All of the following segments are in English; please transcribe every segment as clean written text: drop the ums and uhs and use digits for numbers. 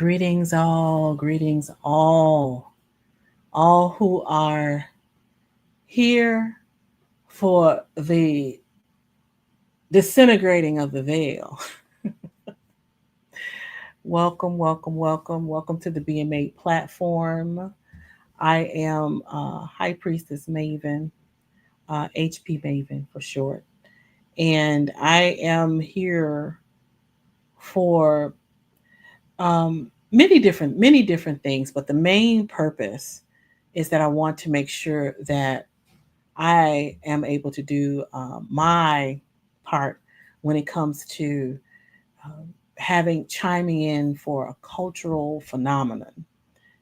Greetings all who are here for the disintegrating of the veil. Welcome to the BM8 Platform. I am High Priestess Maven, HP Maven for short, and I am here for many different things, but the main purpose is that I want to make sure that I am able to do my part when it comes to having chiming in for a cultural phenomenon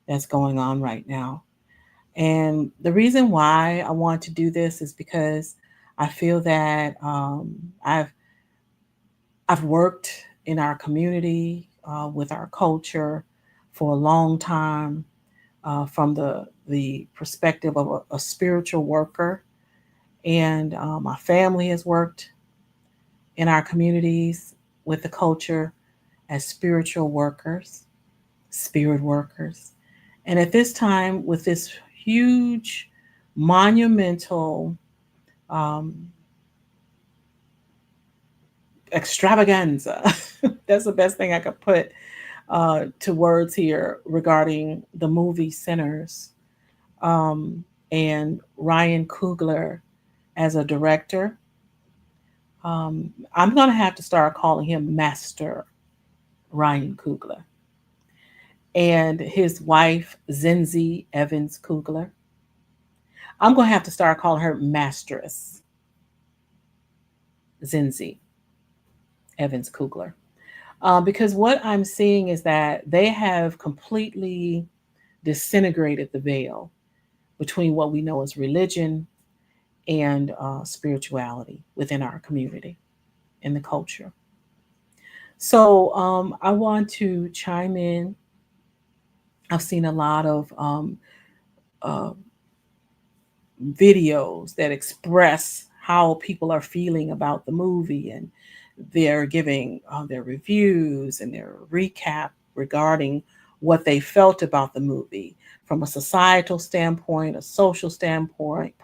that's going on right now. And the reason why I want to do this is because I feel that I've worked in our community with our culture for a long time from the perspective of a spiritual worker, and my family has worked in our communities with the culture as spiritual workers, spirit workers. And at this time, with this huge, monumental um, extravaganza, that's the best thing I could put to words here regarding the movie Sinners, um, and Ryan Coogler as a director. I'm going to have to start calling him Master Ryan Coogler, and his wife, Zinzi Evans-Coogler. I'm going to have to start calling her Masteress Zinzi Evans-Coogler. Because what I'm seeing is that they have completely disintegrated the veil between what we know as religion and spirituality within our community and the culture. So I want to chime in. I've seen a lot of uh, videos that express how people are feeling about the movie, and they're giving their reviews and their recap regarding what they felt about the movie from a societal standpoint, a social standpoint,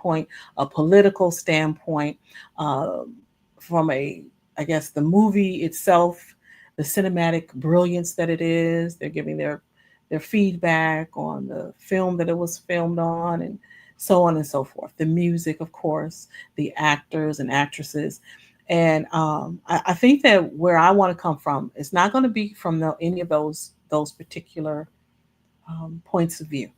a political standpoint, uh, from I guess, the movie itself, the cinematic brilliance that it is. They're giving their feedback on the film that it was filmed on, and so on and so forth. The music, of course, the actors and actresses. And I think that where I want to come from is not going to be from any of those particular points of view.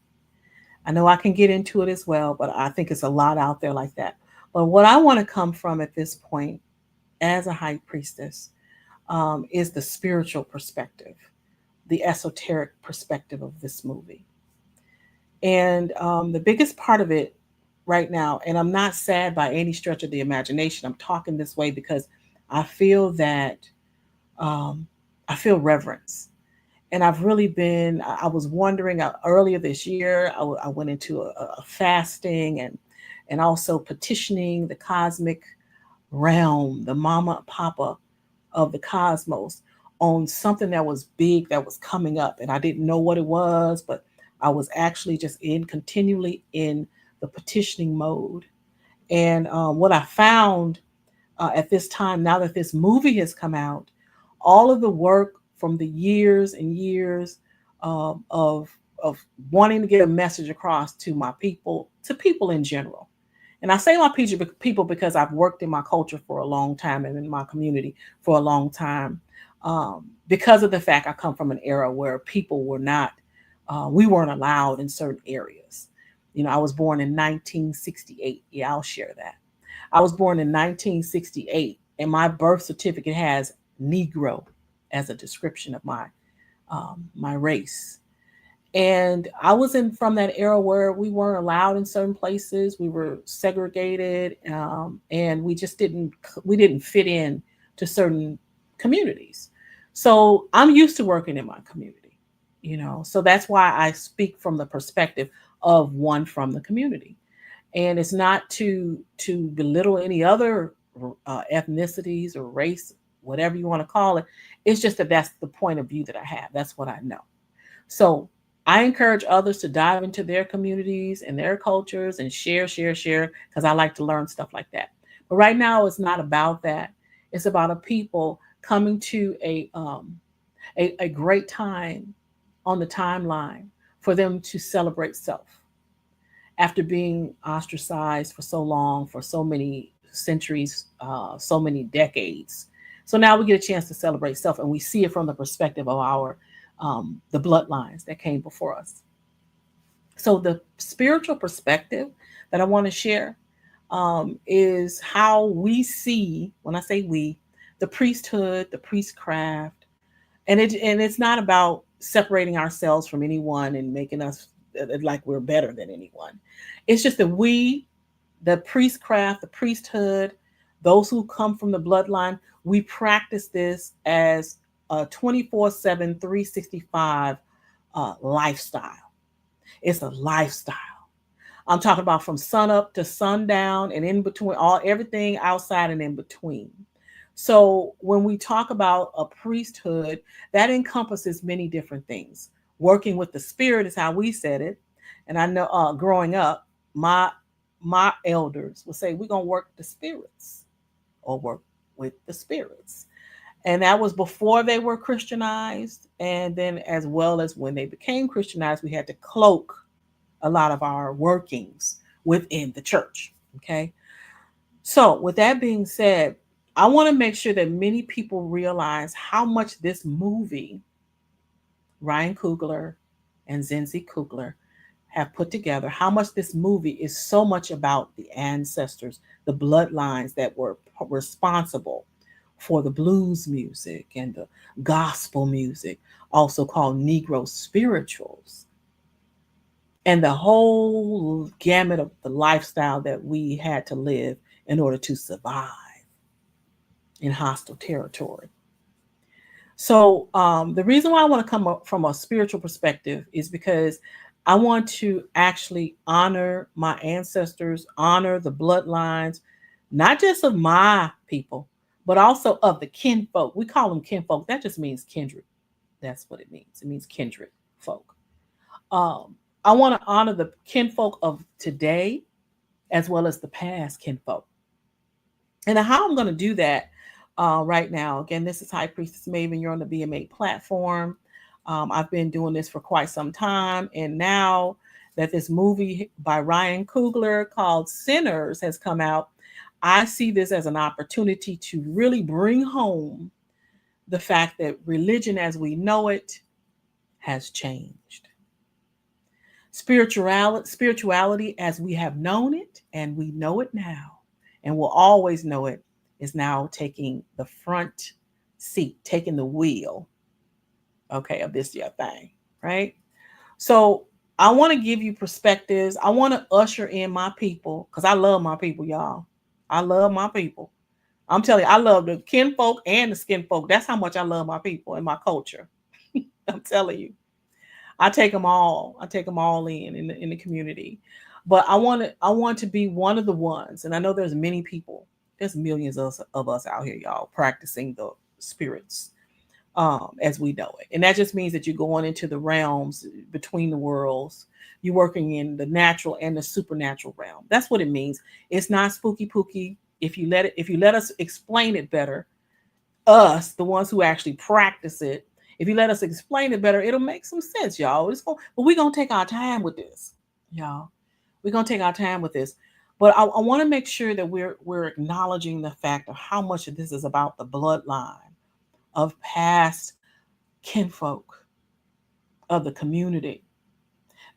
I know I can get into it as well, but I think it's a lot out there like that. But what I want to come from at this point as a high priestess is the spiritual perspective, the esoteric perspective of this movie. And the biggest part of it right now, and I'm not sad by any stretch of the imagination, I'm talking this way because I feel that um, I feel reverence. And I've really been, I was wondering earlier this year, I went into a fasting and also petitioning the cosmic realm, the mama, papa of the cosmos, on something that was big that was coming up. And I didn't know what it was, but I was actually just continually in the petitioning mode. And what I found at this time, now that this movie has come out, all of the work from the years and years of wanting to get a message across to my people, to people in general. And I say my people because I've worked in my culture for a long time and in my community for a long time. Because of the fact I come from an era where people were not, we weren't allowed in certain areas. You know, I was born in 1968. Yeah, I'll share that. I was born in 1968, and my birth certificate has Negro as a description of my race. And I was in from that era where we weren't allowed in certain places. We were segregated, and we didn't fit in to certain communities. So I'm used to working in my community, you know. So that's why I speak from the perspective of one from the community, and it's not to belittle any other ethnicities or race, whatever you want to call it. It's just that that's the point of view that I have. That's what I know. So I encourage others to dive into their communities and their cultures and share, because I like to learn stuff like that. But right now, it's not about that. It's about a people coming to a great time on the timeline for them to celebrate self after being ostracized for so long, for so many centuries, so many decades. So now we get a chance to celebrate self, and we see it from the perspective of our the bloodlines that came before us. So the spiritual perspective that I want to share is how we see, when I say we, the priesthood, the priestcraft, and it's not about separating ourselves from anyone and making us like we're better than anyone. It's just that we, the priestcraft, the priesthood, those who come from the bloodline, we practice this as a 24/7, 365 lifestyle. It's a lifestyle. I'm talking about from sun up to sundown and in between, all everything outside and in between. So when we talk about a priesthood, that encompasses many different things. Working with the spirit is how we said it. And I know growing up, my elders would say, we're gonna work the spirits or work with the spirits. And that was before they were Christianized. And then as well as when they became Christianized, we had to cloak a lot of our workings within the church. Okay. So, with that being said, I want to make sure that many people realize how much this movie, Ryan Coogler and Zinzi Coogler, have put together, how much this movie is so much about the ancestors, the bloodlines that were responsible for the blues music and the gospel music, also called Negro spirituals, and the whole gamut of the lifestyle that we had to live in order to survive in hostile territory. So, the reason why I want to come up from a spiritual perspective is because I want to actually honor my ancestors, honor the bloodlines, not just of my people, but also of the kinfolk. We call them kinfolk. That just means kindred. That's what it means. It means kindred folk. Um, I want to honor the kinfolk of today as well as the past kinfolk. And how I'm going to do that right now, again, this is High Priestess Maven. You're on the BM8 platform. I've been doing this for quite some time. And now that this movie by Ryan Coogler called Sinners has come out, I see this as an opportunity to really bring home the fact that religion as we know it has changed. Spirituality as we have known it and we know it now and will always know it is now taking the front seat, taking the wheel, okay, of this your thing, right? So I want to give you perspectives. I want to usher in my people because I love my people, y'all. I love my people. I'm telling you, I love the kinfolk and the skin folk. That's how much I love my people and my culture. I'm telling you. I take them all. I take them all in the community. But I want to be one of the ones, and I know there's many people. There's millions of us out here, y'all, practicing the spirits as we know it. And that just means that you're going into the realms between the worlds. You're working in the natural and the supernatural realm. That's what it means. It's not spooky pooky. If you let us explain it better, us, the ones who actually practice it, if you let us explain it better, it'll make some sense, y'all. But we're gonna take our time with this, y'all. We're gonna take our time with this. But I want to make sure that we're acknowledging the fact of how much of this is about the bloodline of past kinfolk of the community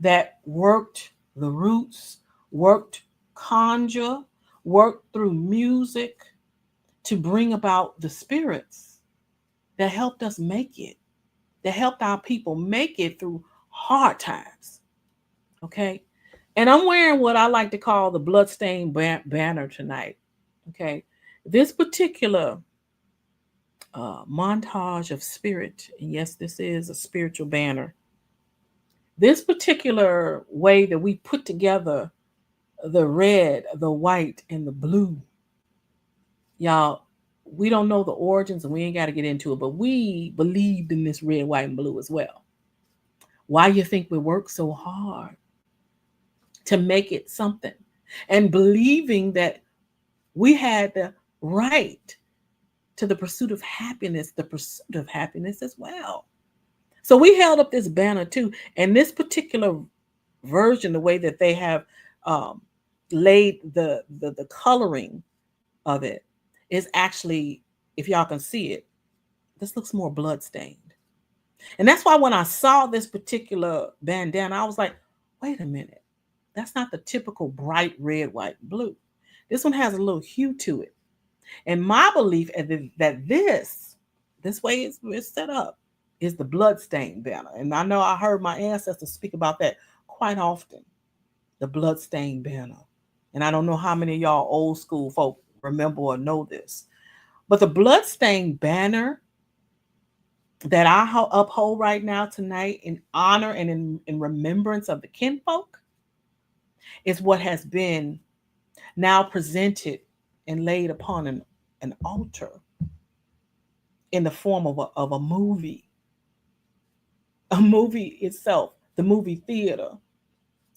that worked the roots, worked conjure, worked through music to bring about the spirits that helped us make it, that helped our people make it through hard times. Okay. And I'm wearing what I like to call the bloodstained banner tonight. Okay. This particular montage of spirit, and yes, this is a spiritual banner. This particular way that we put together the red, the white, and the blue, y'all, we don't know the origins and we ain't got to get into it, but we believed in this red, white, and blue as well. Why you think we work so hard to make it something, and believing that we had the right to the pursuit of happiness, the pursuit of happiness as well. So we held up this banner too. And this particular version, the way that they have um, laid the coloring of it is actually, if y'all can see it, this looks more bloodstained. And that's why when I saw this particular bandana, I was like, wait a minute. That's not the typical bright red, white, blue. This one has a little hue to it. And my belief is that this way it's set up, is the bloodstained banner. And I know I heard my ancestors speak about that quite often, the bloodstained banner. And I don't know how many of y'all old school folk remember or know this. But the bloodstained banner that I uphold right now tonight in honor and in remembrance of the kinfolk is what has been now presented and laid upon an altar in the form of a movie itself, the movie theater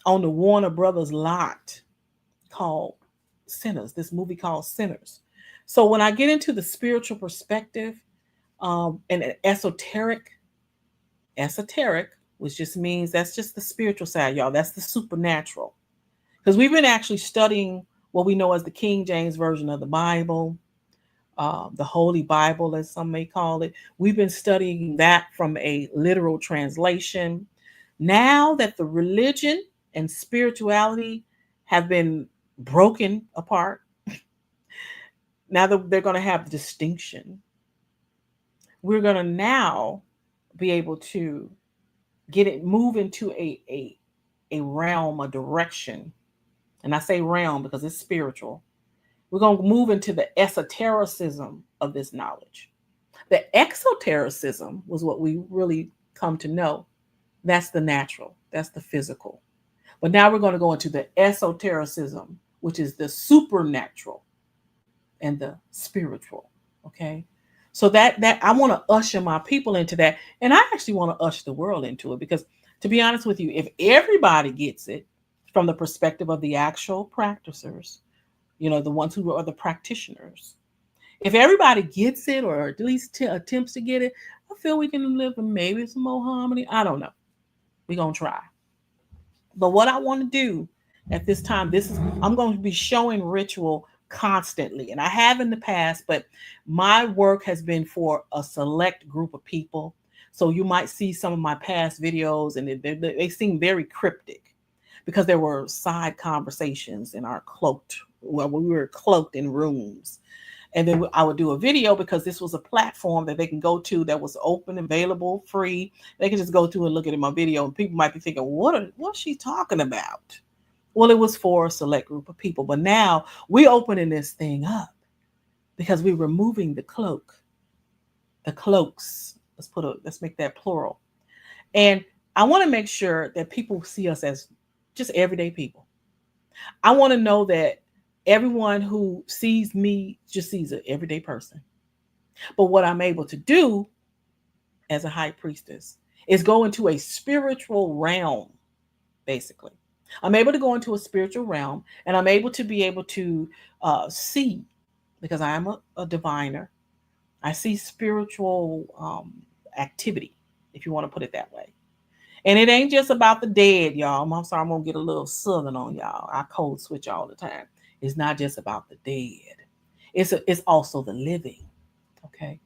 on the Warner Brothers lot called Sinners, this movie called Sinners. So when I get into the spiritual perspective and esoteric, which just means that's just the spiritual side, y'all. That's the supernatural. Because we've been actually studying what we know as the King James Version of the Bible, the Holy Bible, as some may call it. We've been studying that from a literal translation. Now that the religion and spirituality have been broken apart, now that they're going to have distinction, we're going to now be able to move into a realm, a direction. And I say realm because it's spiritual. We're going to move into the esotericism of this knowledge. The exotericism was what we really come to know. That's the natural, that's the physical. But now we're going to go into the esotericism, which is the supernatural and the spiritual. Okay. So that I want to usher my people into that. And I actually want to usher the world into it, because to be honest with you, if everybody gets it from the perspective of the actual practicers, the ones who are the practitioners, if everybody gets it, or at least attempts to get it, I feel we can live in maybe some more harmony. I don't know. We're going to try. But what I want to do at this time, I'm going to be showing ritual constantly. And I have in the past, but my work has been for a select group of people. So you might see some of my past videos and they seem very cryptic because there were side conversations in our we were cloaked in rooms. And then I would do a video because this was a platform that they can go to that was open, available, free. They can just go to and look at my video, and people might be thinking, what's she talking about? Well, it was for a select group of people. But now we're opening this thing up because we're removing the cloaks. Let's make that plural. And I want to make sure that people see us as just everyday people. I want to know that everyone who sees me just sees an everyday person. But what I'm able to do as a high priestess is go into a spiritual realm, basically. I'm able to go into a spiritual realm, and I'm able to see, because I am a diviner. I see spiritual activity, if you want to put it that way. And it ain't just about the dead, y'all. I'm sorry, I'm going to get a little southern on y'all. I code switch all the time. It's not just about the dead. It's also the living. Okay.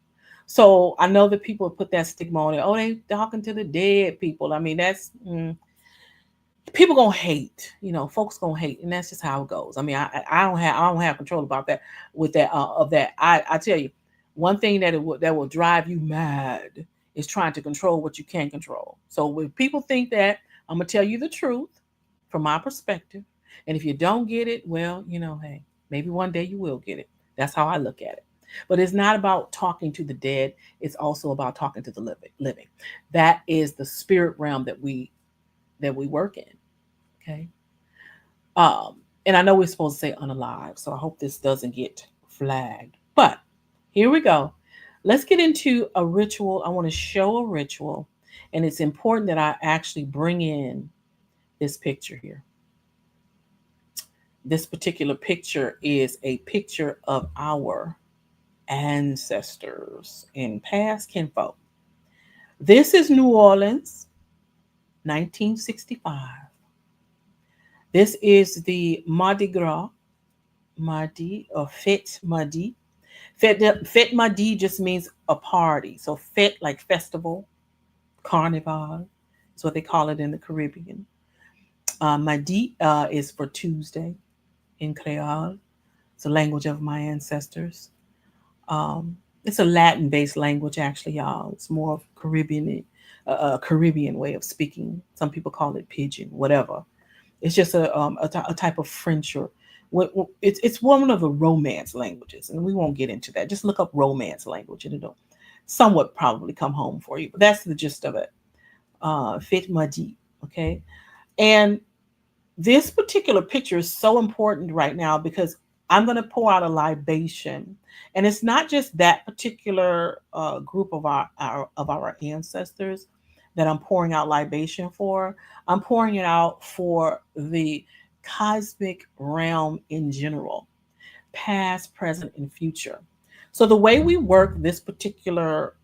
So I know that people put that stigma on it. Oh, they talking to the dead people. I mean, that's people gonna hate. Folks gonna hate, and that's just how it goes. I mean, I don't have control about that. With that of that, I tell you, one thing that will drive you mad is trying to control what you can't control. So when people think that, I'm gonna tell you the truth from my perspective. And if you don't get it, well, hey, maybe one day you will get it. That's how I look at it. But it's not about talking to the dead. It's also about talking to the living. That is the spirit realm that we work in. Okay. And I know we're supposed to say unalive, so I hope this doesn't get flagged. But here we go. Let's get into a ritual. I want to show a ritual. And it's important that I actually bring in this picture here. This particular picture is a picture of our ancestors and past kinfolk. This is New Orleans, 1965. This is the Mardi Gras, Mardi or Fête Mardi. Fête Mardi just means a party. So fête like festival, carnival. That's what they call it in the Caribbean. Mardi is for Tuesday in Creole. It's the language of my ancestors. Um, it's a Latin-based language, actually, y'all. It's more of a Caribbean way of speaking. Some people call it pidgin, whatever. It's just a type of French or it's one of the Romance languages, and we won't get into that. Just look up Romance language, and it'll somewhat probably come home for you. But that's the gist of it. Fit Madi, okay? And this particular picture is so important right now because I'm going to pour out a libation, and it's not just that particular group of our ancestors that I'm pouring out libation for. I'm pouring it out for the cosmic realm in general, past, present, and future. So the way we work this particular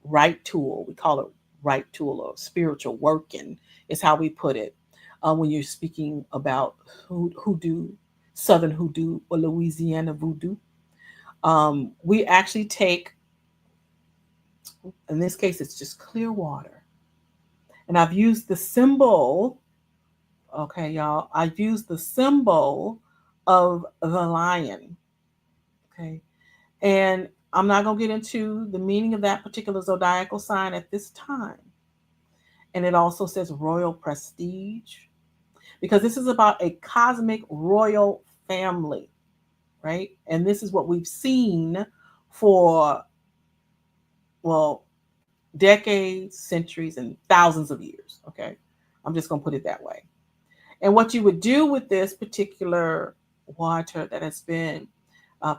right tool, we call it right tool or spiritual working, is how we put it when you're speaking about hoodoo, Southern hoodoo, or Louisiana voodoo. We actually take, in this case, it's just clear water. And I've used the symbol, okay, y'all, I've used the symbol of the lion, okay? And I'm not going to get into the meaning of that particular zodiacal sign at this time. And it also says royal prestige, because this is about a cosmic royal family, right? And this is what we've seen for, well, decades, centuries, and thousands of years, okay? I'm just going to put it that way. And what you would do with this particular water that has been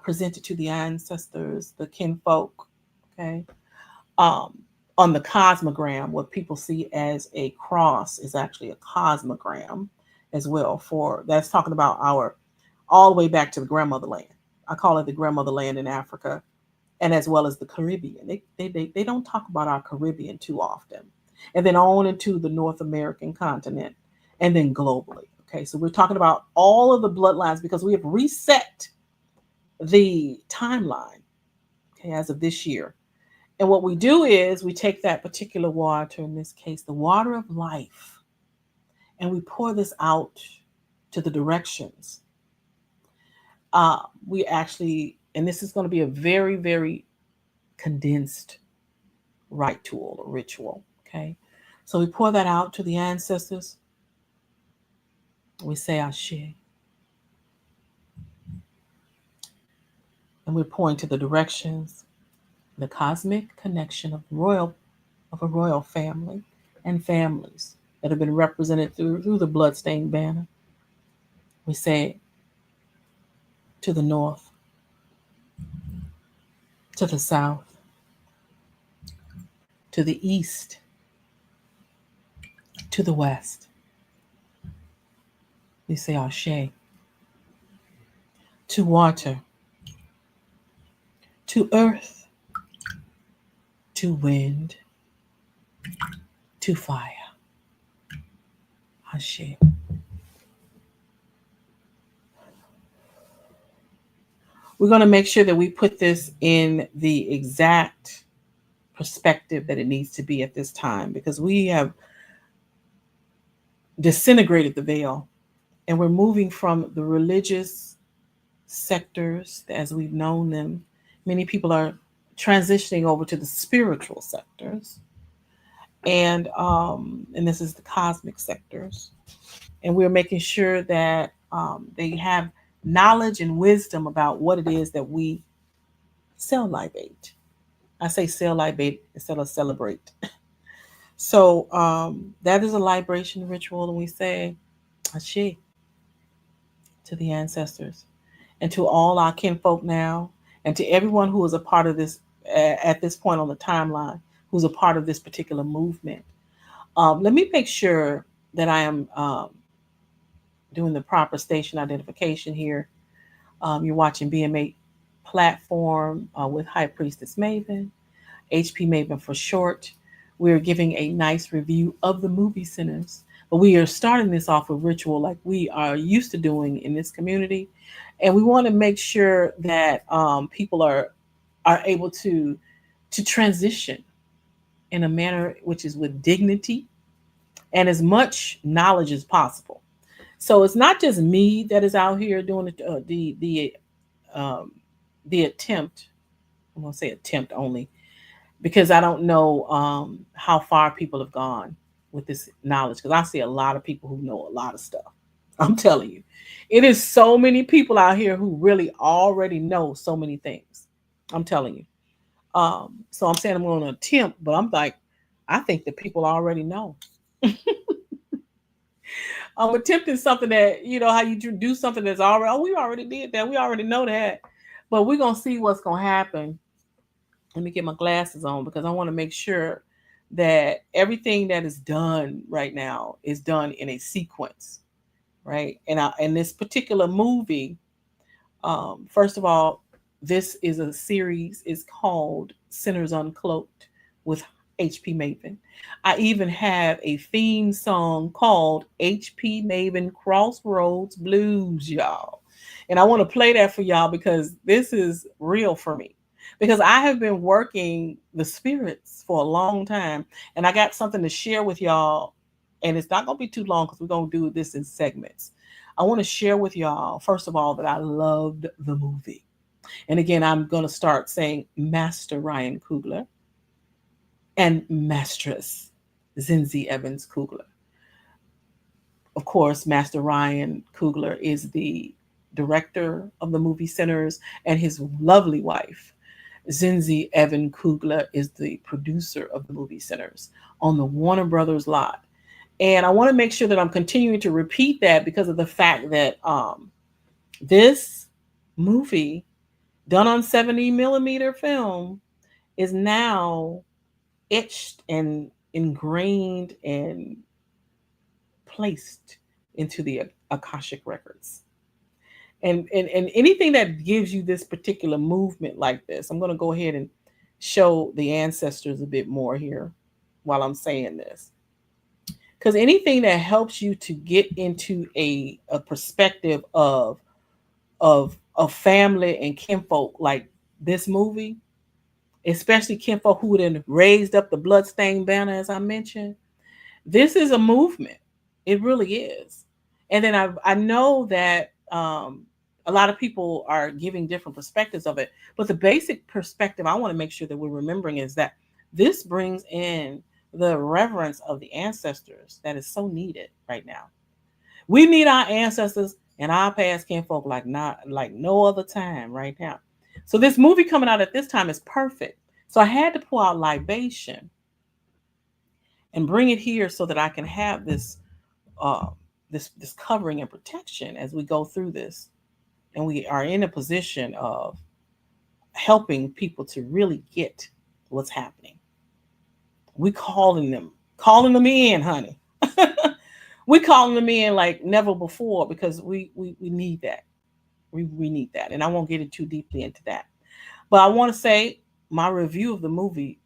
presented to the ancestors, the kinfolk, okay, um, on the cosmogram, what people see as a cross is actually a cosmogram as well. For that's talking about our all the way back to the grandmother land. I call it the grandmother land in Africa, and as well as the Caribbean. They don't talk about our Caribbean too often, and then on into the North American continent, and then globally. Okay, so we're talking about all of the bloodlines because we have reset the timeline, okay, as of this year. And what we do is we take that particular water, in this case, the water of life, and we pour this out to the directions. We actually, and this is going to be a very, very condensed rite tool or ritual. Okay. So we pour that out to the ancestors. We say Ashe. And we're pouring to the directions, the cosmic connection of a royal family and families that have been represented through the bloodstained banner. We say to the north, to the south, to the east, to the west. We say Ashe. To water, to earth, to wind, to fire. Ashe. We're going to make sure that we put this in the exact perspective that it needs to be at this time, because we have disintegrated the veil and we're moving from the religious sectors as we've known them. Many people are transitioning over to the spiritual sectors, and this is the cosmic sectors, and we're making sure that they have knowledge and wisdom about what it is that we sell libate. I say sell libate instead of celebrate. So that is a libation ritual, and we say Ashe to the ancestors and to all our kinfolk now, and to everyone who is a part of this at this point on the timeline, who's a part of this particular movement. Let me make sure that I am doing the proper station identification here. You're watching BM8 Platform with High Priestess Maven, HP Maven for short. We're giving a nice review of the movie Sinners, but we are starting this off with ritual like we are used to doing in this community, and we want to make sure that people are able to transition in a manner which is with dignity and as much knowledge as possible. So it's not just me that is out here doing um, the attempt. I'm gonna say attempt only because I don't know how far people have gone with this knowledge. Because I see a lot of people who know a lot of stuff. I'm telling you, it is so many people out here who really already know so many things. I'm telling you. So I'm saying I'm going to attempt, but I'm like, I think that people already know. I'm attempting something that, you know, how you do something that's already, oh, we already did that. We already know that. But we're going to see what's going to happen. Let me get my glasses on because I want to make sure that everything that is done right now is done in a sequence, right? And this particular movie, first of all, this is a series. It's called Sinners Uncloaked with HP Maven. I even have a theme song called HP Maven Crossroads Blues, y'all. And I want to play that for y'all because this is real for me. Because I have been working the spirits for a long time, and I got something to share with y'all. And it's not going to be too long because we're going to do this in segments. I want to share with y'all, first of all, that I loved the movie. And again, I'm going to start saying Master Ryan Coogler and Mistress Zinzi Evans-Coogler. Of course, Master Ryan Coogler is the director of the movie Sinners, and his lovely wife, Zinzi Evans-Coogler, is the producer of the movie Sinners on the Warner Brothers lot. And I want to make sure that I'm continuing to repeat that because of the fact that this movie, done on 70 millimeter film, is now etched and ingrained and placed into the Akashic records. And anything that gives you this particular movement like this, I'm going to go ahead and show the ancestors a bit more here while I'm saying this. Because anything that helps you to get into a perspective of family and kinfolk like this movie, especially kinfolk who then raised up the bloodstained banner, as I mentioned, this is a movement. It really is. And then I know that a lot of people are giving different perspectives of it, but the basic perspective I want to make sure that we're remembering is that this brings in the reverence of the ancestors that is so needed right now. We need our ancestors and our past kinfolk like not like no other time right now. So this movie coming out at this time is perfect. So I had to pull out libation and bring it here so that I can have this this covering and protection as we go through this, and we are in a position of helping people to really get what's happening. We calling them in, honey. We calling them in like never before because we need that. We need that, and I won't get it too deeply into that. But I want to say my review of the movie.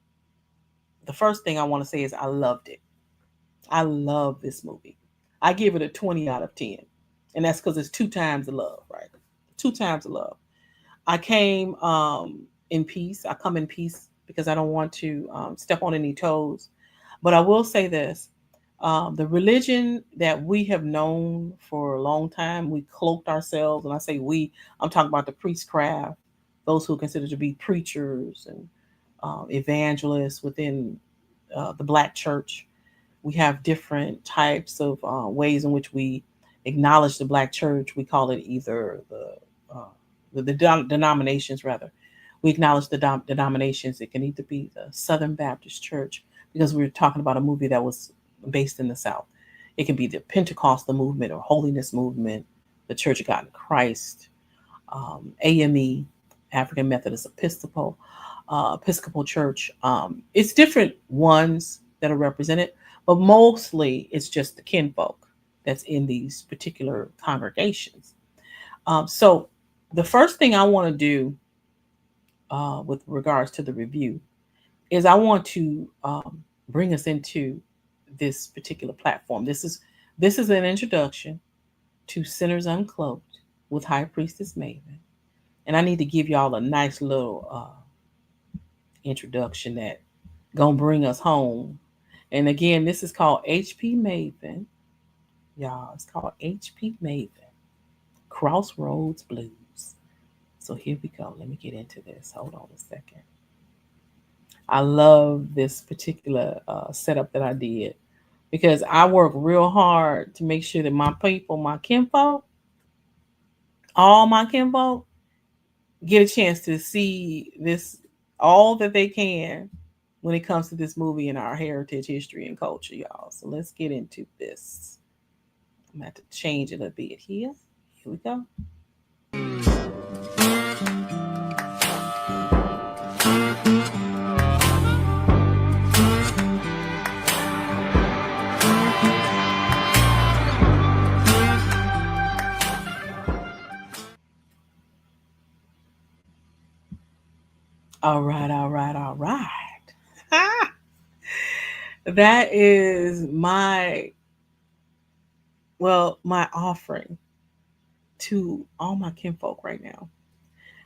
The first thing I want to say is I loved it. I love this movie. I give it a 20 out of 10. And that's because it's 2 times the love, right? 2 times the love. I came in peace. I come in peace because I don't want to step on any toes. But I will say this. The religion that we have known for a long time, we cloaked ourselves. And I say we, I'm talking about the priestcraft, those who are considered to be preachers and evangelists within the Black church. We have different types of ways in which we acknowledge the Black church. We call it either the denominations, rather. We acknowledge the denominations. It can either be the Southern Baptist Church, because we're talking about a movie that was based in the South. It can be the Pentecostal movement or Holiness movement, the Church of God in Christ, AME, African Methodist Episcopal. Episcopal Church. It's different ones that are represented, but mostly it's just the kinfolk that's in these particular congregations. So the first thing I want to do with regards to the review is I want to bring us into this particular platform. This is an introduction to Sinners Uncloaked with High Priestess Maven, and I need to give y'all a nice little introduction that gonna bring us home. And again, this is called HP Maven, y'all. It's called HP Maven, Crossroads Blues. So here we go. Let me get into this. Hold on a second. I love this particular setup that I did because I work real hard to make sure that my people, my kinfolk, all my kinfolk, get a chance to see this all that they can when it comes to this movie and our heritage, history, and culture, y'all. So let's get into this. I'm going to have to change it a bit here. Here we go. All right, all right, all right. That is my offering to all my kinfolk right now.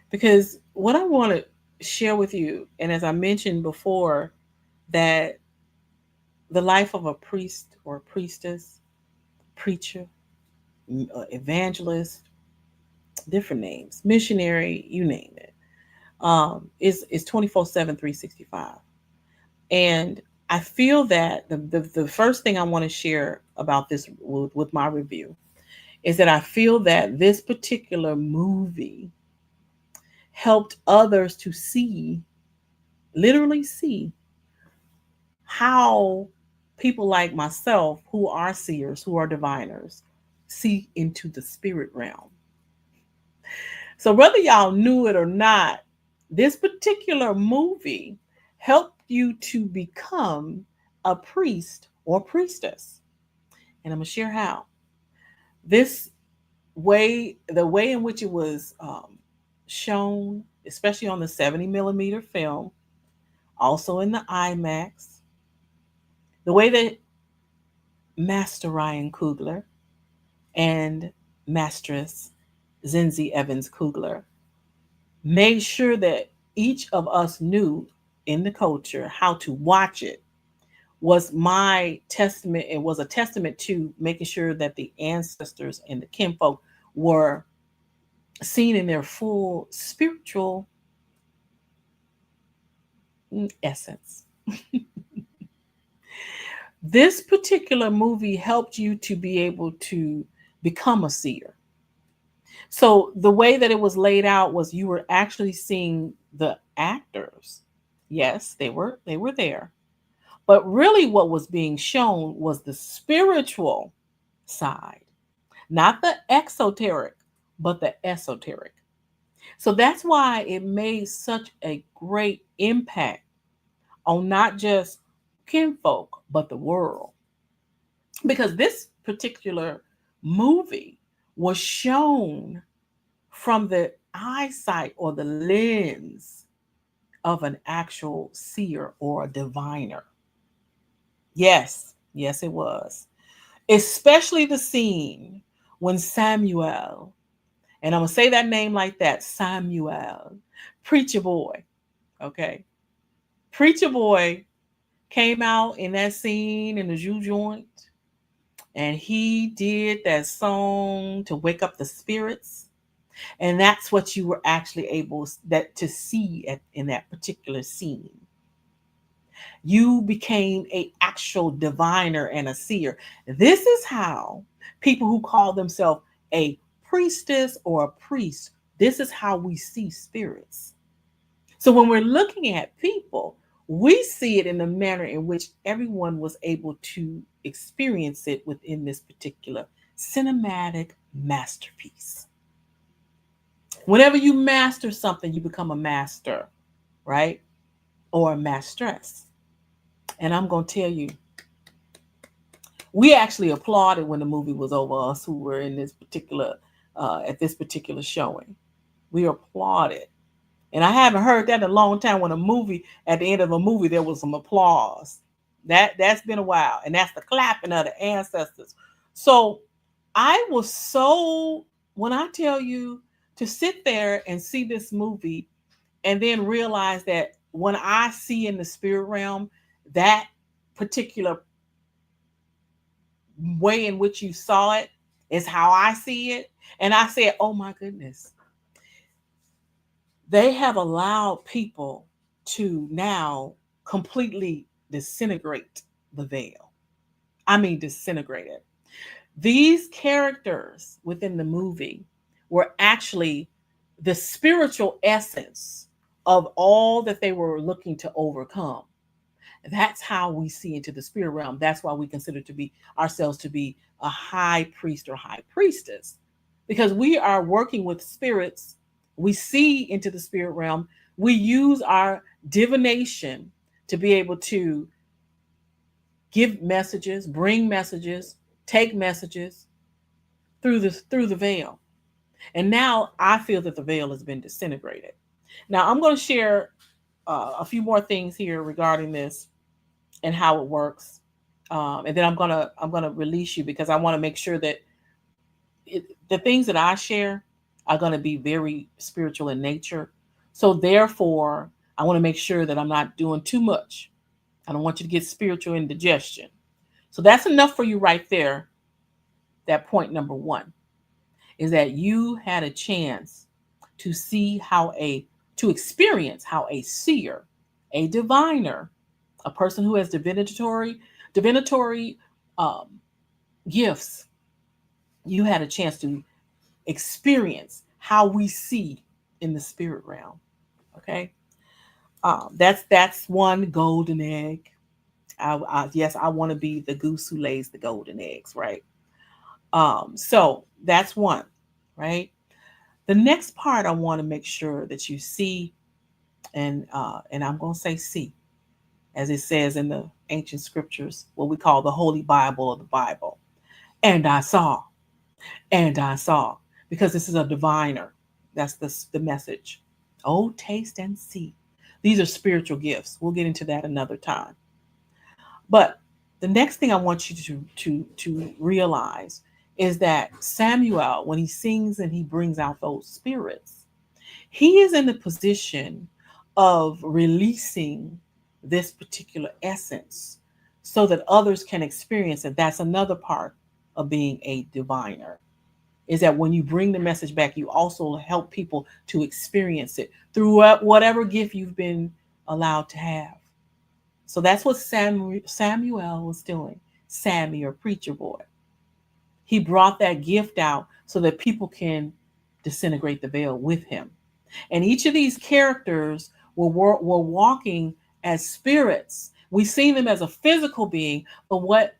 Because what I want to share with you, and as I mentioned before, that the life of a priest or a priestess, preacher, evangelist, different names, missionary, you name it, is 24/7, 365. And I feel that the first thing I want to share about this with my review is that I feel that this particular movie helped others to see, literally see, how people like myself, who are seers, who are diviners, see into the spirit realm. So whether y'all knew it or not, this particular movie helped you to become a priest or priestess. And I'm going to share how. This way, the way in which it was shown, especially on the 70 millimeter film, also in the IMAX, the way that Master Ryan Coogler and Mistress Zinzi Evans-Coogler made sure that each of us knew in the culture how to watch it was my testament. It was a testament to making sure that the ancestors and the kinfolk were seen in their full spiritual essence. This particular movie helped you to be able to become a seer. So the way that it was laid out was you were actually seeing the actors. Yes, they were there. But really what was being shown was the spiritual side, not the exoteric, but the esoteric. So that's why it made such a great impact on not just kinfolk, but the world. Because this particular movie was shown from the eyesight or the lens of an actual seer or a diviner. Yes, yes, it was. Especially the scene when Samuel, and I'm going to say that name like that, Samuel, preacher boy, okay? Preacher boy came out in that scene in the Jew joint, and he did that song to wake up the spirits. And that's what you were actually able to see in that particular scene. You became a actual diviner and a seer. This is how people who call themselves a priestess or a priest, this is how we see spirits. So when we're looking at people, we see it in the manner in which everyone was able to experience it within this particular cinematic masterpiece. Whenever you master something, you become a master, right? or a mistress. And I'm going to tell you, we actually applauded when the movie was over, us who were in this particular, at this particular showing. We applauded. And I haven't heard that in a long time when a movie, at the end of a movie, there was some applause. That's been a while. And that's the clapping of the ancestors. So I was so, when I tell you to sit there and see this movie and then realize that when I see in the spirit realm, that particular way in which you saw it is how I see it. And I said, oh my goodness, they have allowed people to now completely disintegrate the veil. I mean, disintegrate it. These characters within the movie were actually the spiritual essence of all that they were looking to overcome. That's how we see into the spirit realm. That's why we consider to be ourselves to be a high priest or high priestess, because we are working with spirits. We see into the spirit realm. We use our divination to be able to give messages, bring messages, take messages through the veil. And now I feel that the veil has been disintegrated. Now I'm going to share a few more things here regarding this and how it works, and then I'm gonna release you because I want to make sure that the things that I share are going to be very spiritual in nature. So therefore, I want to make sure that I'm not doing too much. I don't want you to get spiritual indigestion. So that's enough for you right there. That point number one is that you had a chance to see to experience how a seer, a diviner, a person who has divinatory um, gifts, you had a chance to experience how we see in the spirit realm. Okay, that's one golden egg. Yes, I want to be the goose who lays the golden eggs, right? So that's one, right? The next part I want to make sure that you see, and I'm going to say see, as it says in the ancient scriptures, what we call the Holy Bible or the Bible. And I saw, and I saw, because this is a diviner. That's the message. Oh, taste and see. These are spiritual gifts. We'll get into that another time. But the next thing I want you to realize is that Samuel, when he sings and he brings out those spirits, he is in the position of releasing this particular essence so that others can experience it. That's another part of being a diviner, is that when you bring the message back, you also help people to experience it through whatever gift you've been allowed to have. So that's what Samuel was doing. Sammy, or preacher boy. He brought that gift out so that people can disintegrate the veil with him. And each of these characters were walking as spirits. We see them as a physical being, but what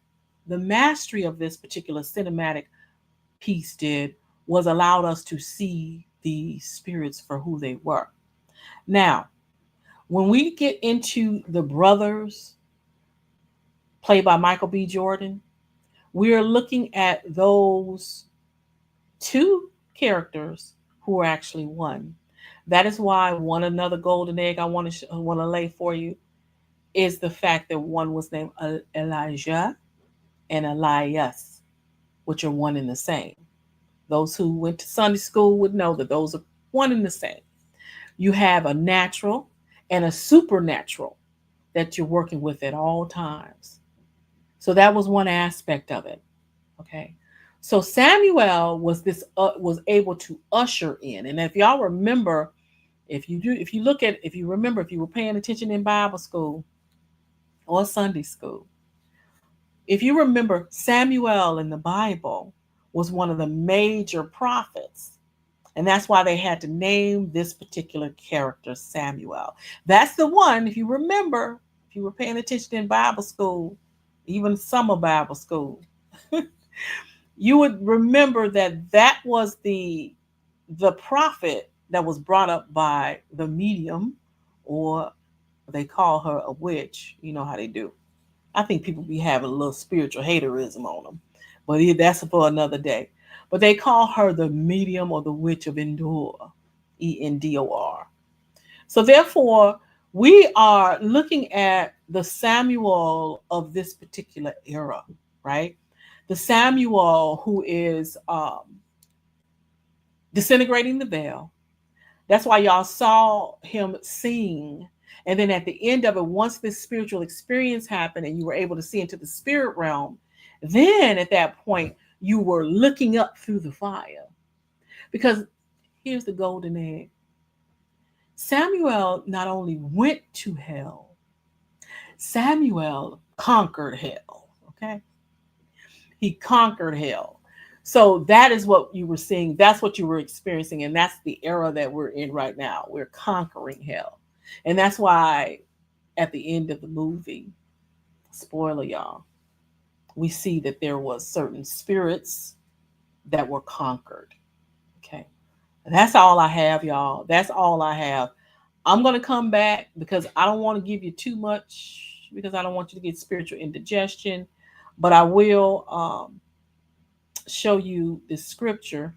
the mastery of this particular cinematic piece did was allowed us to see the spirits for who they were. Now, when we get into the brothers, played by Michael B. Jordan, we are looking at those two characters who are actually one. That is why one another golden egg I want to lay for you is the fact that one was named Elijah and Elias, which are one and the same. Those who went to Sunday school would know that those are one and the same. You have a natural and a supernatural that you're working with at all times. So that was one aspect of it. Okay. So Samuel was able to usher in. And if y'all remember, if you remember, if you were paying attention in Bible school or Sunday school, if you remember, Samuel in the Bible was one of the major prophets. And that's why they had to name this particular character Samuel. That's the one, if you remember, if you were paying attention in Bible school, even summer Bible school, you would remember that was the prophet that was brought up by the medium or They call her a witch. You know how they do. I think people be having a little spiritual haterism on them, but that's for another day. But they call her the medium or the witch of Endor, Endor. So therefore, we are looking at the Samuel of this particular era, right? The Samuel who is disintegrating the veil. That's why y'all saw him sing. And then at the end of it, once this spiritual experience happened and you were able to see into the spirit realm, then at that point, you were looking up through the fire. Because here's the golden egg. Samuel not only went to hell, Samuel conquered hell. Okay? He conquered hell. So that is what you were seeing. That's what you were experiencing. And that's the era that we're in right now. We're conquering hell. And that's why at the end of the movie, spoiler y'all, we see that there was certain spirits that were conquered. Okay. And that's all I have, y'all. That's all I have. I'm going to come back because I don't want to give you too much because I don't want you to get spiritual indigestion. But I will show you this scripture.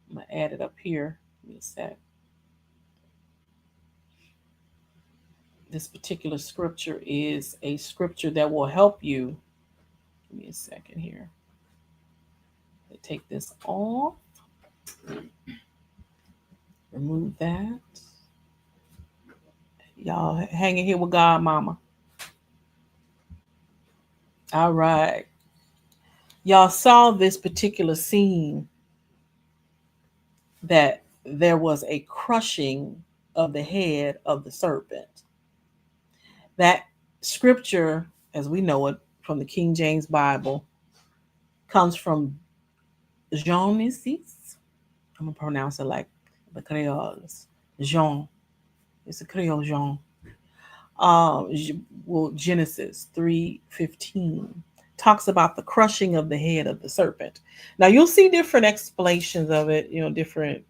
I'm going to add it up here. Give me a sec. This particular scripture is a scripture that will help you. Give me a second here. Take this off. Remove that. Y'all hanging here with God, Mama. All right. Y'all saw this particular scene that there was a crushing of the head of the serpent. That scripture, as we know it from the King James Bible, comes from Genesis. I'm going to pronounce it like the Creoles. Jean. It's a Creole Jean. Genesis 3:15 talks about the crushing of the head of the serpent. Now you'll see different explanations of it, different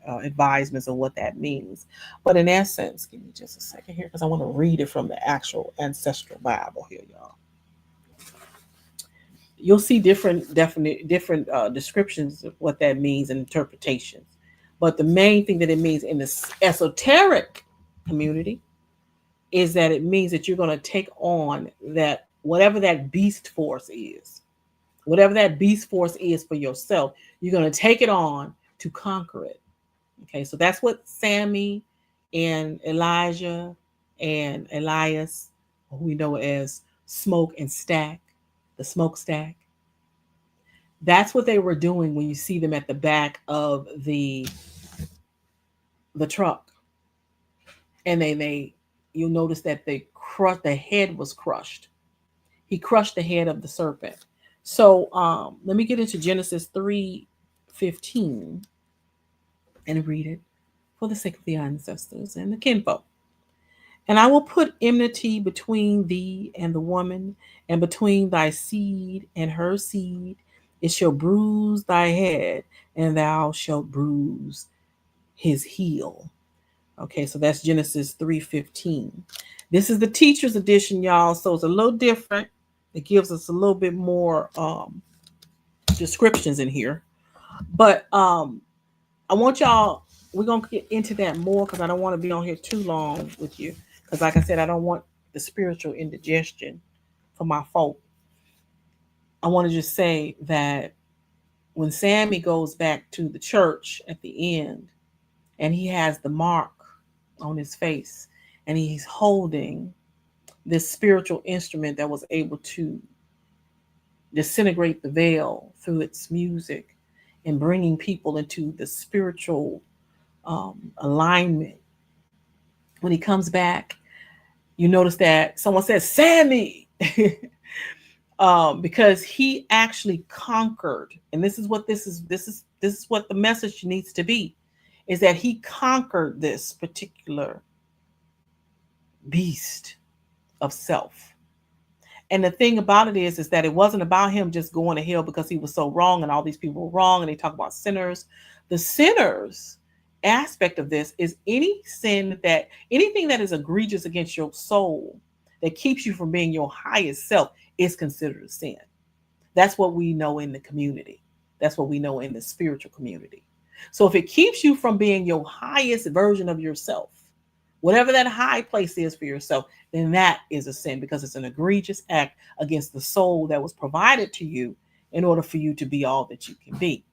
advisements of what that means. But in essence, give me just a second here because I want to read it from the actual ancestral Bible here, y'all. You'll see different descriptions of what that means and interpretations. But the main thing that it means in the esoteric community is that it means that you're going to take on that, whatever that beast force is, whatever that beast force is for yourself, you're going to take it on to conquer it. Okay, so that's what Sammy and Elijah and Elias, who we know as Smoke and Stack, the smokestack. That's what they were doing when you see them at the back of the truck. And you'll notice that the head was crushed. He crushed the head of the serpent. So let me get into Genesis 3:15 and read it for the sake of the ancestors and the kinfolk. And I will put enmity between thee and the woman, and between thy seed and her seed. It shall bruise thy head, and thou shalt bruise his heel. Okay, so that's Genesis 3:15. This is the teacher's edition, y'all, so it's a little different. It gives us a little bit more descriptions in here. But I want y'all, we're going to get into that more because I don't want to be on here too long with you. Because like I said, I don't want the spiritual indigestion for my folk. I want to just say that when Sammy goes back to the church at the end and he has the mark on his face and he's holding this spiritual instrument that was able to disintegrate the veil through its music and bringing people into the spiritual alignment. When he comes back, you notice that someone says, Sammy, because he actually conquered. And this is what this is what the message needs to be, is that he conquered this particular beast of self. And the thing about it is that it wasn't about him just going to hell because he was so wrong and all these people were wrong. And they talk about sinners. The sinners aspect of this is anything that is egregious against your soul that keeps you from being your highest self is considered a sin. That's what we know in the community. That's what we know in the spiritual community. So if it keeps you from being your highest version of yourself, whatever that high place is for yourself, then that is a sin because it's an egregious act against the soul that was provided to you in order for you to be all that you can be.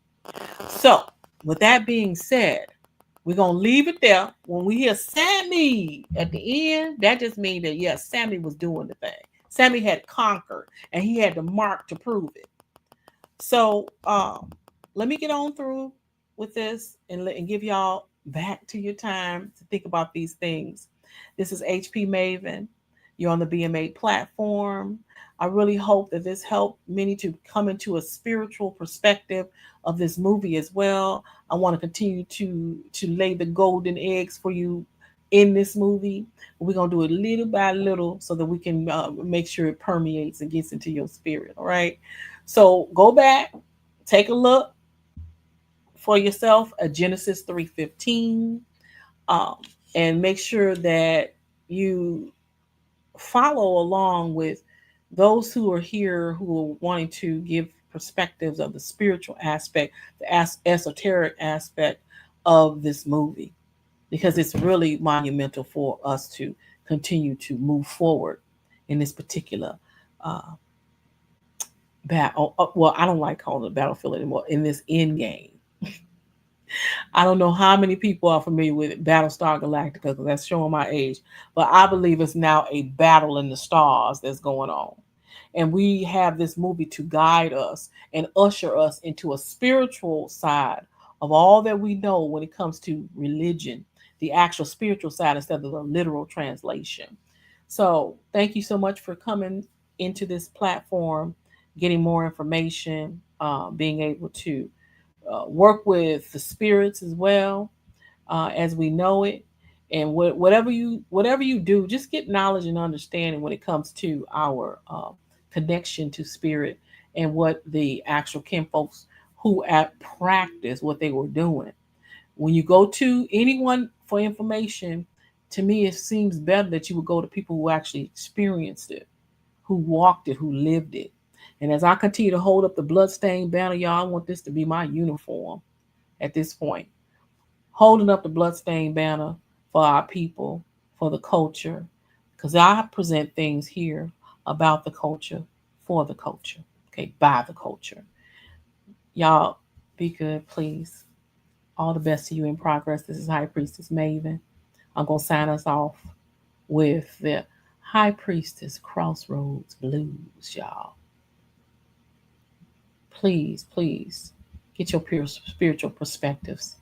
So, with that being said, we're going to leave it there. When we hear Sammy at the end, that just means that, yes, Sammy was doing the thing. Sammy had conquered and he had the mark to prove it. So, let me get on through with this and give y'all back to your time to think about these things. This is HP Maven. You're on the BM8 platform. I really hope that this helped many to come into a spiritual perspective of this movie as well. I want to continue to lay the golden eggs for you in this movie. We're going to do it little by little so that we can make sure it permeates and gets into your spirit. All right. So go back, take a look for yourself at Genesis 3:15, um, and make sure that you follow along with those who are here who are wanting to give perspectives of the spiritual aspect, the esoteric aspect of this movie, because it's really monumental for us to continue to move forward in this particular uh, battle. Well, I don't like calling it a battlefield anymore. In this end game, I don't know how many people are familiar with Battlestar Galactica because that's showing my age, but I believe it's now a battle in the stars that's going on. And we have this movie to guide us and usher us into a spiritual side of all that we know when it comes to religion, the actual spiritual side instead of the literal translation. So, thank you so much for coming into this platform, getting more information, being able to work with the spirits as well as we know it. And whatever you do, just get knowledge and understanding when it comes to our connection to spirit and what the actual kinfolks who at practice what they were doing. When you go to anyone for information, to me it seems better that you would go to people who actually experienced it, who walked it, who lived it. And as I continue to hold up the bloodstained banner, y'all, I want this to be my uniform at this point. Holding up the bloodstained banner for our people, for the culture, because I present things here about the culture, for the culture, okay, by the culture. Y'all, be good, please. All the best to you in progress. This is High Priestess Maven. I'm going to sign us off with the High Priestess Crossroads Blues, y'all. Please, please get your pure spiritual perspectives